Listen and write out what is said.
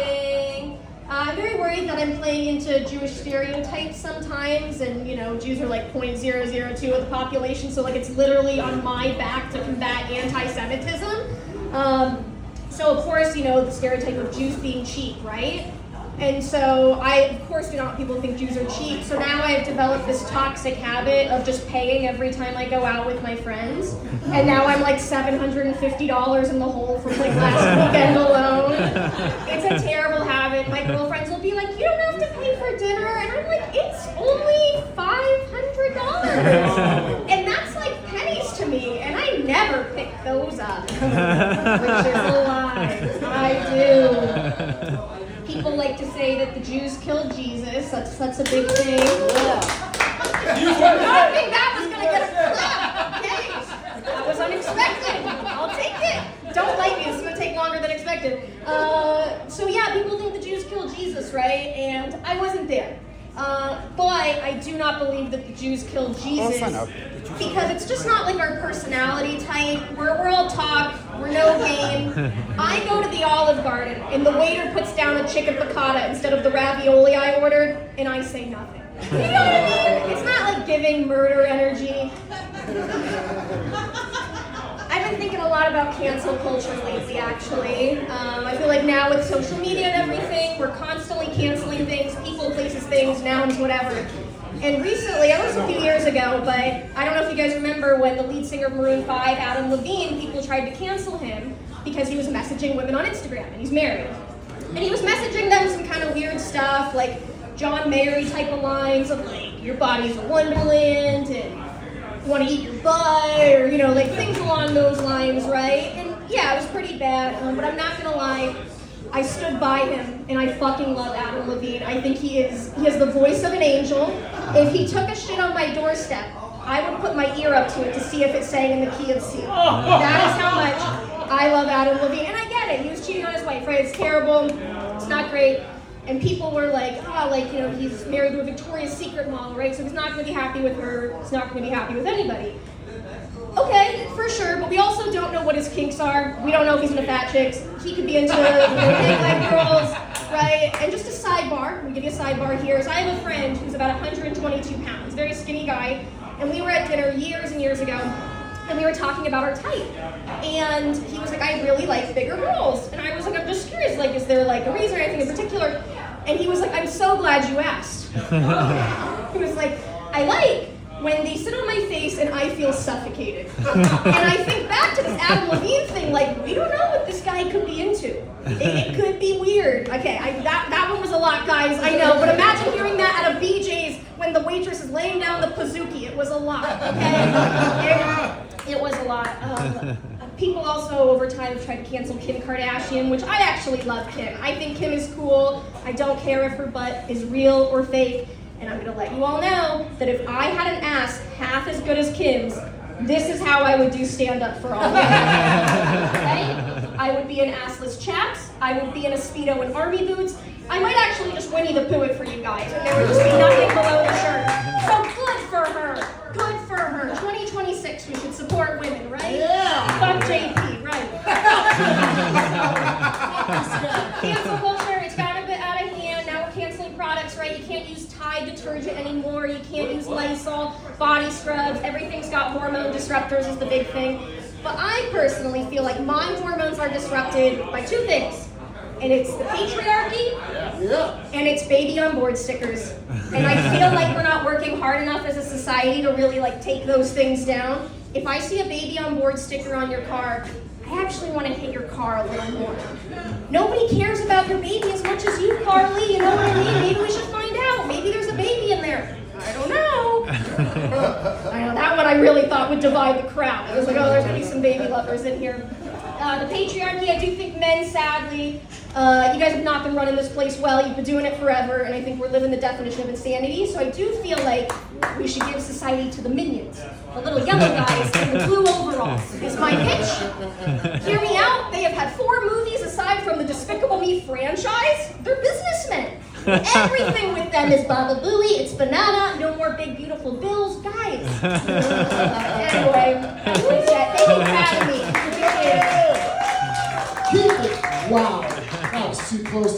exciting. I'm very worried that I'm playing into Jewish stereotypes sometimes, and Jews are like 0.002 of the population, so like it's literally on my back to combat anti-Semitism. So of course, the stereotype of Jews being cheap, right? And so I, of course, do not want people to think Jews are cheap. So now I've developed this toxic habit of just paying every time I go out with my friends. And now I'm like $750 in the hole from like last weekend alone. It's a terrible habit. My girlfriends will be like, you don't have to pay for dinner. And I'm like, it's only $500. And that's like pennies to me. And I never pick those up. Which is a lie. I do. People like to say that the Jews killed Jesus. That's a big thing. Yeah. I think that was going to get a clap. Okay. That was unexpected. I'll take it. Don't like it. It's going to take longer than expected. So yeah, people think the Jews killed Jesus, right? And I wasn't there. But I do not believe that the Jews killed Jesus because it's just not like our personality type. We're all talk. We're no game. I go to the Olive Garden and the waiter puts down a chicken piccata instead of the ravioli I ordered, and I say nothing. You know what I mean? It's not like giving murder energy. I've been thinking a lot about cancel culture lately, actually. I feel like now with social media and everything, we're constantly canceling things, people, places, things, nouns, whatever. And recently, it was a few years ago, but I don't know if you guys remember when the lead singer of Maroon 5, Adam Levine, people tried to cancel him because he was messaging women on Instagram, and he's married. And he was messaging them some kind of weird stuff, like John Mayer type of lines of like, your body's a wonderland, and you want to eat your butt, or like things along those lines, right? And yeah, it was pretty bad, but I'm not gonna lie, I stood by him, and I fucking love Adam Levine. I think he has the voice of an angel. If he took a shit on my doorstep, I would put my ear up to it to see if it sang in the key of C. That is how much I love Adam Levine. And I get it, he was cheating on his wife, right? It's terrible, it's not great. And people were like, he's married to a Victoria's Secret model, right? So he's not gonna be happy with her, he's not gonna be happy with anybody. Okay, for sure, but we also don't know what his kinks are. We don't know if he's into fat chicks. He could be into big leg girls, right? And just a sidebar, we give you a sidebar here, is I have a friend who's about 122 pounds, very skinny guy, and we were at dinner years and years ago, and we were talking about our type. And he was like, I really like bigger girls. And I was like, I'm just curious, like, is there like a reason or anything in particular? And he was like, I'm so glad you asked. He was like, I like when they sit on my face and I feel suffocated. And I think back to this Adam Levine thing, like, we don't know what this guy could be into. It could be weird. Okay, that one was a lot, guys, I know, but imagine hearing that at a BJ's when the waitress is laying down the pizookie. It was a lot, okay? It was a lot. People also over time have tried to cancel Kim Kardashian, which I actually love Kim. I think Kim is cool. I don't care if her butt is real or fake. And I'm gonna let you all know that if I had an ass half as good as Kim's, this is how I would do stand-up for all of you. Okay? I would be in assless chaps, I would be in a Speedo and army boots. I might actually just Winnie the Pooh it for you guys, and there would just be nothing below the shirt. So good for her, good for her. 2026, we should support women, right? Yeah. Fuck JP, right. Cancel culture, it's gotten a bit out of hand. Now we're canceling products, right? You can't use Tide detergent anymore. You can't use Lysol, body scrubs. Everything's got hormone disruptors is the big thing. But I personally feel like my hormones are disrupted by two things. And it's the patriarchy, and it's baby on board stickers. And I feel like we're not working hard enough as a society to really like take those things down. If I see a baby on board sticker on your car, I actually want to hit your car a little more. Nobody cares about your baby as much as you, Carly, you know what I mean? Maybe we should find out. Maybe there's a baby in there. I don't know. I know, that one I really thought would divide the crowd. I was like, oh, there's going to be some baby lovers in here. The patriarchy, I do think men, sadly, you guys have not been running this place well. You've been doing it forever, and I think we're living the definition of insanity. So I do feel like we should give society to the minions, the little yellow guys in the blue overalls. Is my pitch. Hear me out. They have had 4 movies aside from the Despicable Me franchise. They're businessmen. Everything with them is Baba Booey, it's banana, no more big beautiful bills. Guys. Anyway, that's what he said. Thank you for having me. Keep it. Wow. That was too close.